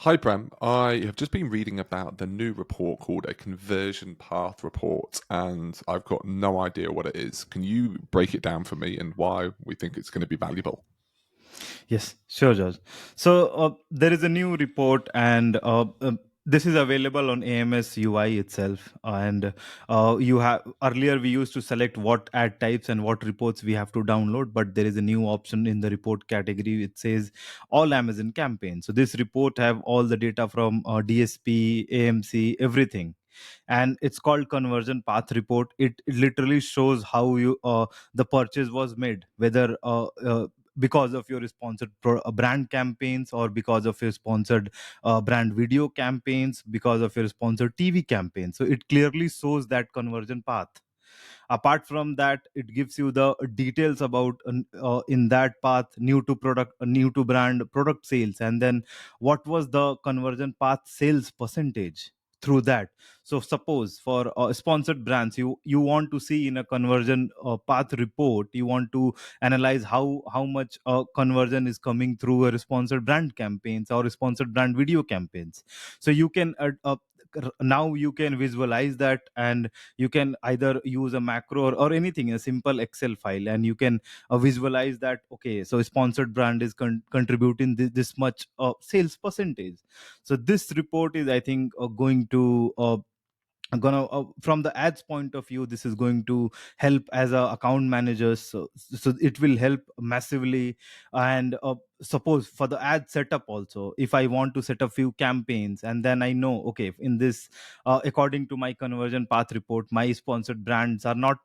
Hi, Bram. I have just been reading about the new report called a conversion path report, and I've got no idea what it is. Can you break it down for me and why we think it's going to be valuable? Yes, sure, George. So there is a new report, and this is available on AMS UI itself. And you have earlier we used to select what ad types and what reports we have to download, but there is a new option in the report category. It says all Amazon campaigns. So this report have all the data from DSP, AMC, everything, and it's called conversion path report. It literally shows how you the purchase was made, whether because of your sponsored brand campaigns, or because of your sponsored brand video campaigns, because of your sponsored TV campaigns. So it clearly shows that conversion path. Apart from that, it gives you the details about in that path, new to product, new to brand product sales, and then what was the conversion path sales percentage through that. So suppose for sponsored brands, you want to see in a conversion path report, you want to analyze how much conversion is coming through a sponsored brand campaigns or sponsored brand video campaigns. So you can now you can visualize that, and you can either use a macro, or anything, a simple Excel file, and you can visualize that, okay, so sponsored brand is contributing this much sales percentage. So this report is, I think, going to gonna from the ads point of view, this is going to help as a account managers. So it will help massively. And suppose for the ad setup also, if I want to set a few campaigns, and then I know, okay, in this according to my conversion path report, my sponsored brands are not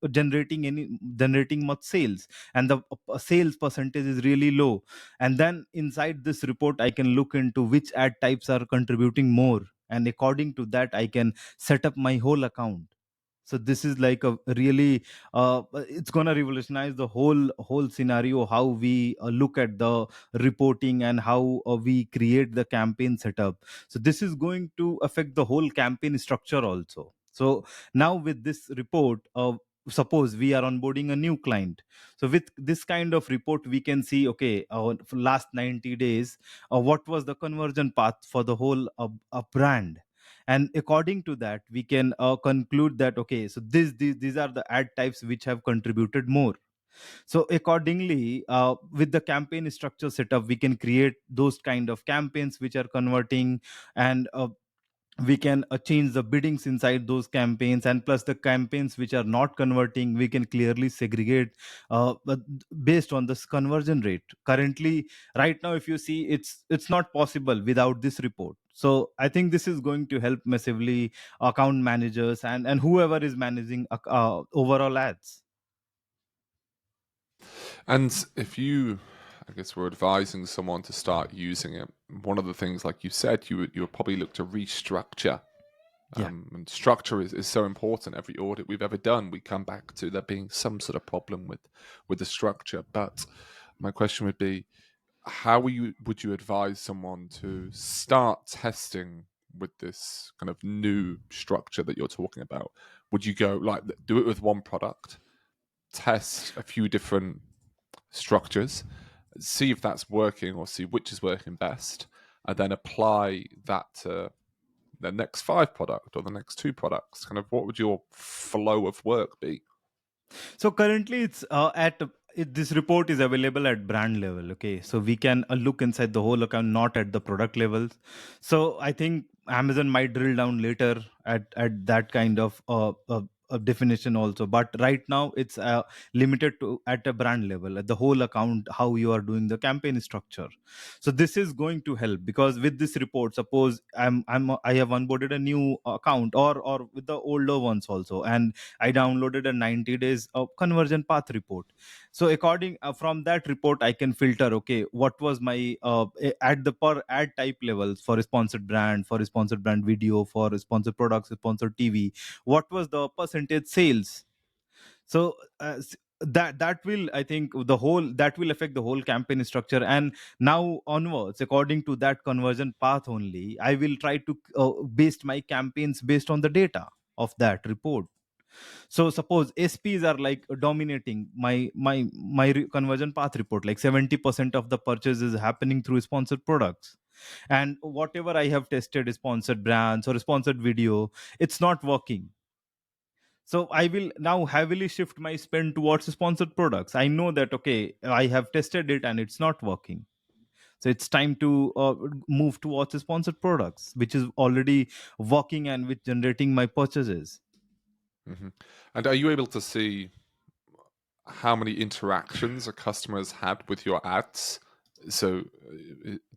generating much sales, and the sales percentage is really low. And then inside this report, I can look into which ad types are contributing more, and according to that, I can set up my whole account. So this is like a really it's going to revolutionize the whole scenario, how we look at the reporting, and how we create the campaign setup. So this is going to affect the whole campaign structure also. So now with this report, suppose we are onboarding a new client, so with this kind of report, we can see, okay, for last 90 days, what was the conversion path for the whole brand. And according to that, we can conclude that, okay, so these are the ad types which have contributed more. So accordingly, with the campaign structure setup, we can create those kind of campaigns which are converting. And we can change the biddings inside those campaigns, and plus the campaigns which are not converting, we can clearly segregate but based on this conversion rate. Currently, right now, if you see, it's not possible without this report. So I think this is going to help massively account managers, and whoever is managing overall ads. And if you, I guess, were advising someone to start using it, one of the things, like you said, you would probably look to restructure. Yeah. And structure is so important. Every audit we've ever done, we come back to there being some sort of problem with the structure. But my question would be, how would you advise someone to start testing with this kind of new structure that you're talking about? Would you go like do it with one product, test a few different structures, see if that's working or see which is working best, and then apply that to the next five product or the next two products? Kind of what would your flow of work be? So currently, it's this report is available at brand level. Okay, so we can look inside the whole account, not at the product levels. So I think Amazon might drill down later at that kind of definition also. But right now, it's limited to at a brand level, at the whole account, how you are doing the campaign structure. So this is going to help, because with this report, suppose I have onboarded a new account, or with the older ones also, and I downloaded a 90 days conversion path report. So according from that report, I can filter, okay, what was my at the per ad type levels, for a sponsored brand, for a sponsored brand video, for a sponsored products, sponsored TV, what was the percentage sales. So that will, I think, the whole that will affect the whole campaign structure. And now onwards, according to that conversion path only, I will try to base my campaigns based on the data of that report. So suppose SPs are like dominating my conversion path report, like 70% of the purchase is happening through sponsored products. and whatever I have tested, sponsored brands or sponsored video, it's not working. So I will now heavily shift my spend towards sponsored products. I know that, okay, I have tested it and it's not working. So it's time to move towards sponsored products, which is already working and which generating my purchases. Hmm. And are you able to see how many interactions a customer has had with your ads? So,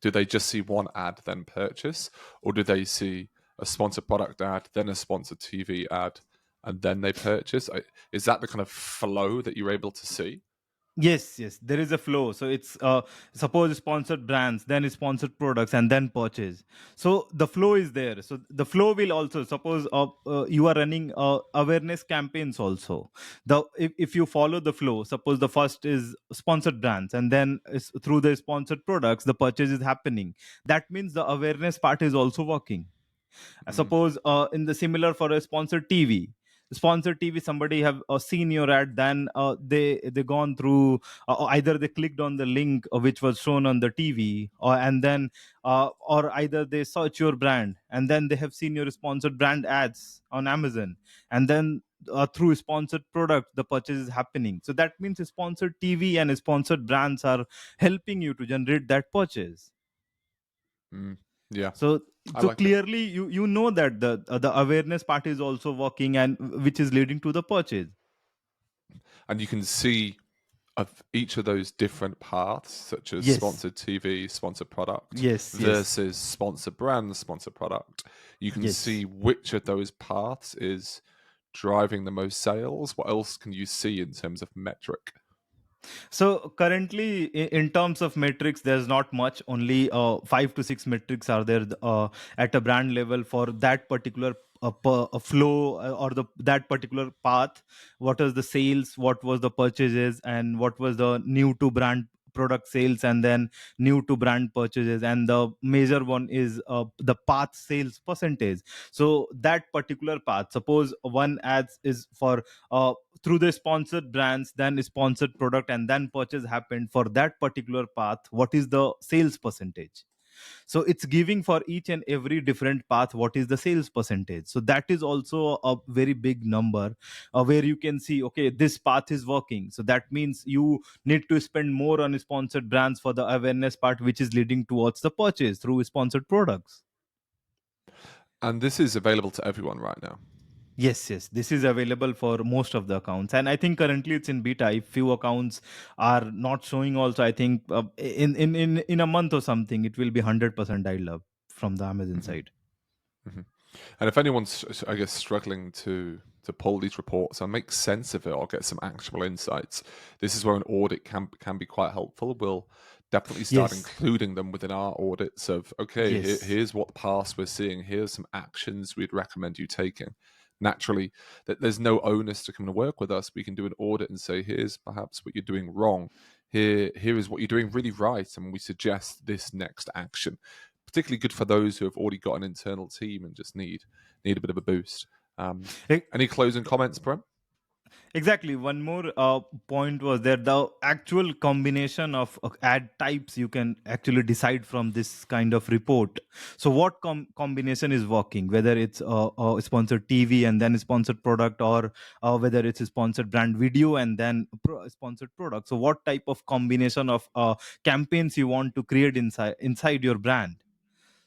do they just see one ad then purchase, or do they see a sponsored product ad, then a sponsored TV ad, and then they purchase? Is that the kind of flow that you're able to see? Yes, yes, there is a flow. So it's suppose sponsored brands, then sponsored products, and then purchase. So the flow is there. So the flow will also suppose you are running awareness campaigns also. If you follow the flow, suppose the first is sponsored brands, and then through the sponsored products, the purchase is happening. That means the awareness part is also working. Mm-hmm. Suppose in the similar for a sponsored TV, somebody have seen your ad, then they gone through, either they clicked on the link which was shown on the TV, or either they search your brand and then they have seen your sponsored brand ads on Amazon, and then through sponsored product the purchase is happening. So that means sponsored TV and sponsored brands are helping you to generate that purchase. Mm. Yeah, so I so like it. clearly you know that the awareness part is also working, and which is leading to the purchase. And you can see of each of those different paths, such as Yes, sponsored TV, sponsored product yes, yes, versus sponsored brand, sponsored product, you can see yes. which of those paths is driving the most sales. What else can you see in terms of metric? So currently, in terms of metrics, there's not much. Only 5 to 6 metrics are there at a brand level for that particular flow, or that particular path. What was the sales? What was the purchases? And what was the new to brand product sales? And then new to brand purchases. And the major one is the path sales percentage. So that particular path. Suppose one ads is for through the sponsored brands, then sponsored product, and then purchase happened for that particular path, what is the sales percentage? So it's giving for each and every different path what is the sales percentage. So that is also a very big number, where you can see, okay, this path is working, so that means you need to spend more on sponsored brands for the awareness part, which is leading towards the purchase through sponsored products. And this is available to everyone right now. Yes, yes. This is available for most of the accounts, and I think currently it's in beta. If few accounts are not showing, also I think in a month or something, it will be 100% dialed up from the Amazon Hmm. side. Hmm. And if anyone's, I guess, struggling to pull these reports and make sense of it or get some actionable insights, this is where an audit can be quite helpful. We'll definitely start Yes, including them within our audits of, okay, yes. here's what paths we're seeing, here's some actions we'd recommend you taking. Naturally, that there's no onus to come and work with us. We can do an audit and say, here's perhaps what you're doing wrong. Here is what you're doing really right, and we suggest this next action. Particularly good for those who have already got an internal team and just need a bit of a boost. E- Any closing comments, Prem? Exactly. One more point was there, the actual combination of ad types you can actually decide from this kind of report. So, what combination is working, whether it's a sponsored TV and then a sponsored product, or whether it's a sponsored brand video and then sponsored product. So, what type of combination of campaigns you want to create inside your brand?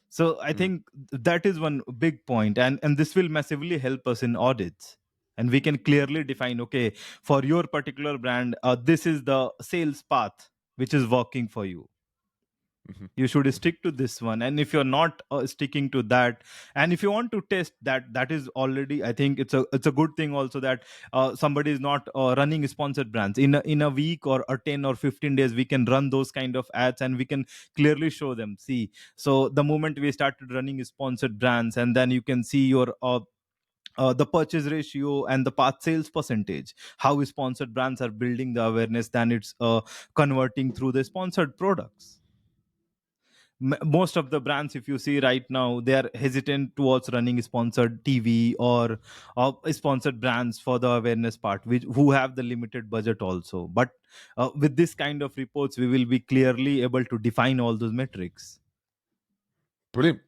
So I Mm, think that is one big point, and this will massively help us in audits. And we can clearly define, okay, for your particular brand, this is the sales path which is working for you. mhm, You should mhm. stick to this one, and if you're not sticking to that, and if you want to test that, that is already, I think it's a good thing also that somebody is not running sponsored brands in a week, or 10 or 15 days we can run those kind of ads, and we can clearly show them, see. So the moment we started running sponsored brands, and then you can see your the purchase ratio and the path sales percentage, how sponsored brands are building the awareness, then it's converting through the sponsored products. Most of the brands, if you see right now, they are hesitant towards running sponsored TV, or sponsored brands for the awareness part, which who have the limited budget also. But with this kind of reports, we will be clearly able to define all those metrics. Brilliant.